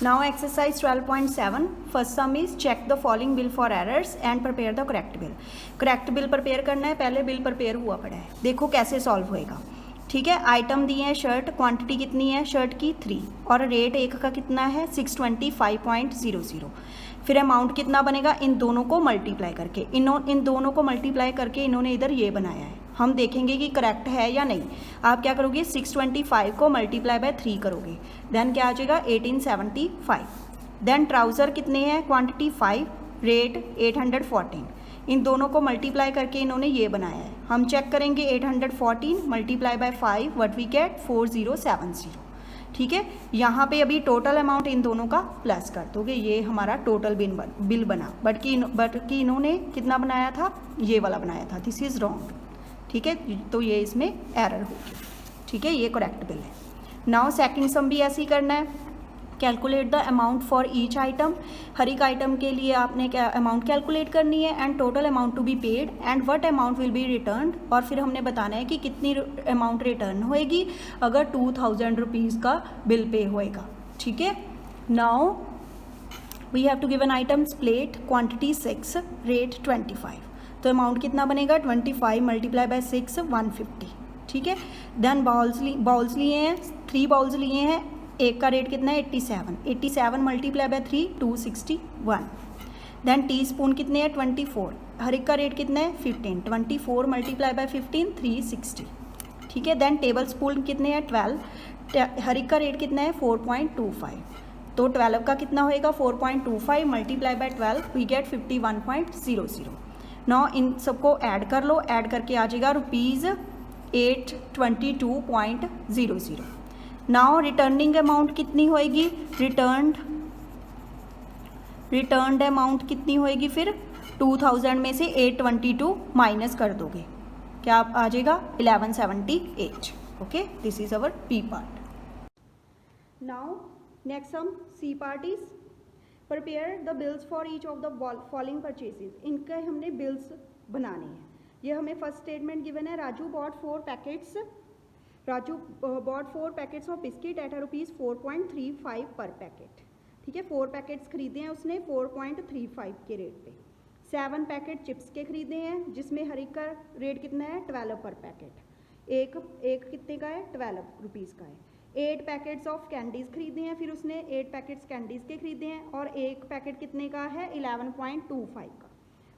Now exercise 12.7 first sum is check the following bill for errors and prepare the correct bill. Correct bill prepare करना है, पहले bill prepare हुआ पड़ा है, देखो कैसे सॉल्व होएगा। ठीक है, आइटम दिए हैं शर्ट, क्वांटिटी कितनी है शर्ट की 3 और रेट एक का कितना है 625.00। फिर अमाउंट कितना बनेगा इन दोनों को मल्टीप्लाई करके, इन दोनों को मल्टीप्लाई करके इन्होंने इधर ये बनाया है। हम देखेंगे कि करेक्ट है या नहीं। आप क्या करोगे 625 को मल्टीप्लाई बाय 3 करोगे, देन क्या आ जाएगा 1875। देन ट्राउज़र कितने हैं क्वांटिटी 5, रेट 814, इन दोनों को मल्टीप्लाई करके इन्होंने ये बनाया है। हम चेक करेंगे 814 multiply by 5 what we get 4070। ठीक है, यहाँ पे अभी टोटल अमाउंट इन दोनों का प्लस कर दोगे, ये हमारा टोटल बिल बना। बट कि इन्होंने कितना बनाया था, ये वाला बनाया था, दिस इज़ रॉन्ग। ठीक है, तो ये इसमें एरर होगी। ठीक है, ये करेक्ट बिल है। नाउ सेकंड सम भी ऐसे ही करना है, calculate the amount for each item. हर एक आइटम के लिए आपने क्या अमाउंट कैलकुलेट करनी है and total amount to be paid and what amount will be return. और फिर हमने बताना है कि कितनी अमाउंट रिटर्न होएगी अगर 2000 रुपीज़ का बिल पे होएगा। ठीक है, now we have to give an items plate quantity 6, rate 25। तो अमाउंट कितना बनेगा 25 मल्टीप्लाई बाय 6 150। ठीक है, देन बाउल्स लिए हैं 3 बाउल्स लिए हैं, एक का रेट कितना है 87 multiply by 3 261। Then teaspoon कितने हैं 24, हर एक का रेट कितना है 15, 24 मल्टीप्लाई बाय 15 360। ठीक है, देन टेबल स्पून कितने हैं 12, हर एक का रेट कितना है 4.25, तो 12 का कितना होएगा 4.25 मल्टीप्लाई बाय 12 वी गेट 51.00। नौ इन सबको ऐड कर लो, ऐड करके आ जाएगा ₹822.00। नाउ रिटर्निंग अमाउंट कितनी होएगी, रिटर्नड अमाउंट कितनी होएगी, फिर 2000 में से 822 माइनस कर दोगे, क्या आ जाएगा 1178। Okay, this is our P part. Now next some C part is prepare the bills for each of the following purchases. इनके हमने बिल्स बनाने हैं। ये हमें फर्स्ट स्टेटमेंट गिवन है, Raju bought 4 packets of biscuit at ₹4.35 per packet. ठीक है, 4 packets खरीदे हैं उसने 4.35 के रेट पे। 7 पैकेट चिप्स के खरीदे हैं जिसमें हर एक का रेट कितना है 12 पर पैकेट, एक कितने का है 12 रुपीज़ का है। 8 पैकेट्स ऑफ कैंडीज़ खरीदे हैं, फिर उसने 8 पैकेट्स कैंडीज़ के खरीदे हैं और एक पैकेट कितने का है 11.25 का।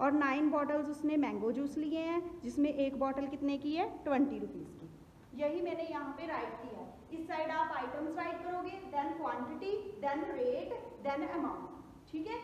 और 9 बॉटल्स उसने मैंगो जूस लिए हैं जिसमें एक बॉटल कितने की है 20 रुपीज़ की। यही मैंने यहाँ पे राइट किया है। इस साइड आप आइटम्स राइट करोगे, then quantity, then rate, then amount. ठीक है,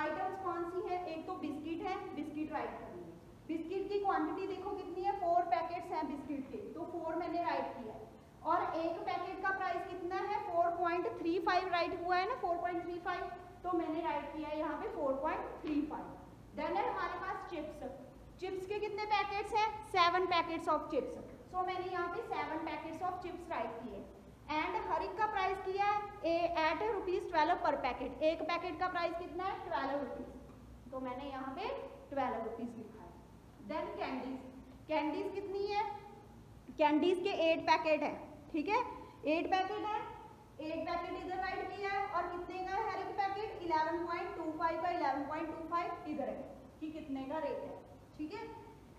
आइटम्स कौन सी है, एक तो बिस्किट है, बिस्किट राइट करनी है। बिस्किट की क्वांटिटी देखो कितनी है 4 पैकेट्स हैं बिस्किट के, तो 4 मैंने राइट किया है। और एक पैकेट का प्राइस कितना है 4.35 राइट हुआ है ना 4.35, तो मैंने राइट किया है यहाँ पे 4.35। देन है हमारे पास चिप्स के कितने पैकेट्स हैं 7 पैकेट्स ऑफ चिप्स, तो मैंने यहाँ पे 7 पैकेट्स ऑफ चिप्स राइट किए। एंड हर एक का प्राइस किया है एट ₹12 पर पैकेट, एक पैकेट का प्राइस कितना है 12 रुपीज़, तो मैंने यहाँ पे 12 रुपीज़ लिखा है। देन कैंडीज कितनी है, कैंडीज के 8 पैकेट है। ठीक है, 8 पैकेट है, एक पैकेट इधर राइट किया है और कितने का है हर एक पैकेट 11.25 का 11.25 इधर है कि कितने का रेट है। ठीक है,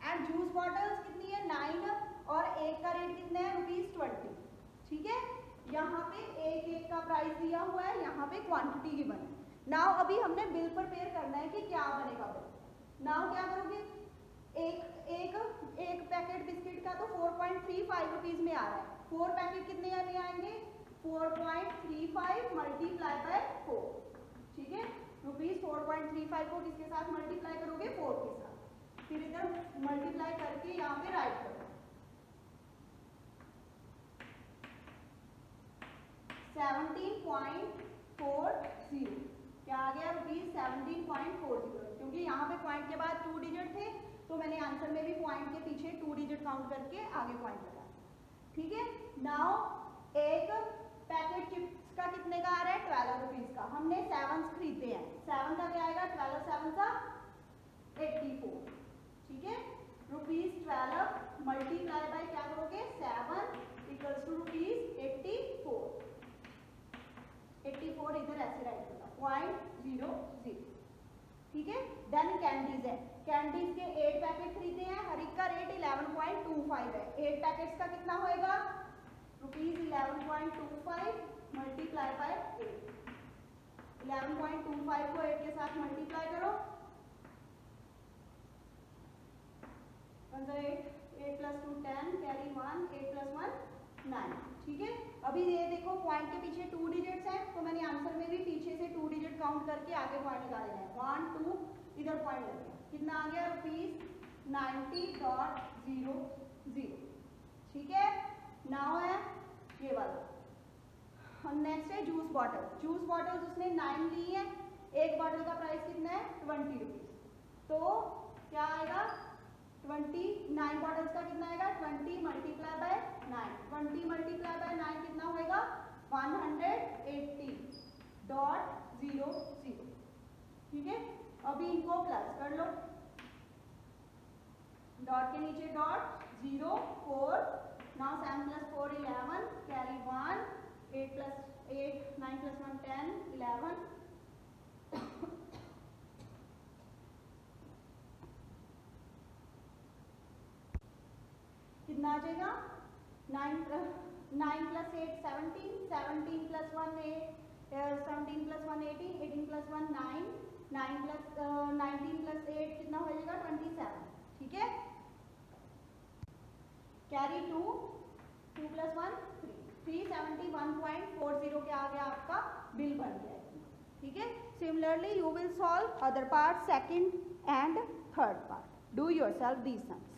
एंड जूस बॉटल्स कितनी है 9 और एक का रेट कितना है ₹20। ठीक है, यहाँ पे एक का प्राइस दिया हुआ है, यहाँ पे क्वांटिटी गिवन है। नाउ अभी हमने बिल प्रिपेयर करना है कि क्या बनेगा बिल। नाउ क्या करोगे, एक पैकेट बिस्किट का तो 4.35 रुपीज़ में आ रहा है, 4 पैकेट कितने में आएंगे 4.35 मल्टीप्लाई बाय 4। ठीक है, ₹4.35 को किसके साथ मल्टीप्लाई करोगे 4 के साथ, फिर इधर मल्टीप्लाई करके यहाँ पे राइट करो 17.40, क्या आ गया ₹17.40, क्योंकि यहाँ पे पॉइंट के बाद 2 डिजिट थे तो मैंने आंसर में भी पॉइंट के पीछे 2 डिजिट काउंट करके आगे पॉइंट लगा। ठीक है, नाउ एक पैकेट चिप्स का कितने का आ रहा है 12 रुपीज़ का, हमने 7 खरीदे हैं, 7 का क्या आएगा 12 7 का 84। ठीक है, ₹12 मल्टीप्लाई बाय क्या करोगे 7 इक्वल्स टू ₹84 इधर ऐसे 0.00, ठीक है। देन कैंडीज है, कैंडीज के 8 पैकेट खरीदे हैं, हर एक का रेट 11.25 है। 8 पैकेट्स का कितना होएगा, ₹11.25 मल्टीप्लाई बाय 8। 11.25 को 8 के साथ मल्टीप्लाई करो, 8 + 2 10, कैरी 1, 8 + 1 9, ठीक है। अभी ये देखो पॉइंट के पीछे 2 डिजिट्स हैं, तो मैंने आंसर में भी पीछे से 2 डिजिट काउंट करके आगे पॉइंट निकाले हैं। 1 2 इधर पॉइंट लग गया, कितना आ गया, ₹90.00, ठीक है। नाउ है ये वाला। और नेक्स्ट है जूस बॉटल। जूस बॉटल उसने 9 ली है, एक बॉटल का प्राइस कितना है, 20 रुपीज। तो क्या आएगा, 29 बॉटल्स का कितना आएगा, 20 मल्टीप्लाई बाय 9। 20 मल्टीप्लाई बाय 9 कितना होएगा, 180.00, ठीक है। अभी इनको प्लस कर लो, डॉट के नीचे डॉट, 0 4, नाउ 7 + 4 11, कैरी 1, 8 + 8 9 + 1 10 11, कितना आ जाएगा, 9 + 8 17, 17 + 1 8, 17 + 1 18, 18 + 1 9, 19 + 8 कितना हो जाएगा, 27, ठीक है। कैरी 2, 2 + 1 3, 371.40 के आगे आपका बिल बन गया, ठीक है। Similarly you will solve other part, second and third part. Do yourself these sums.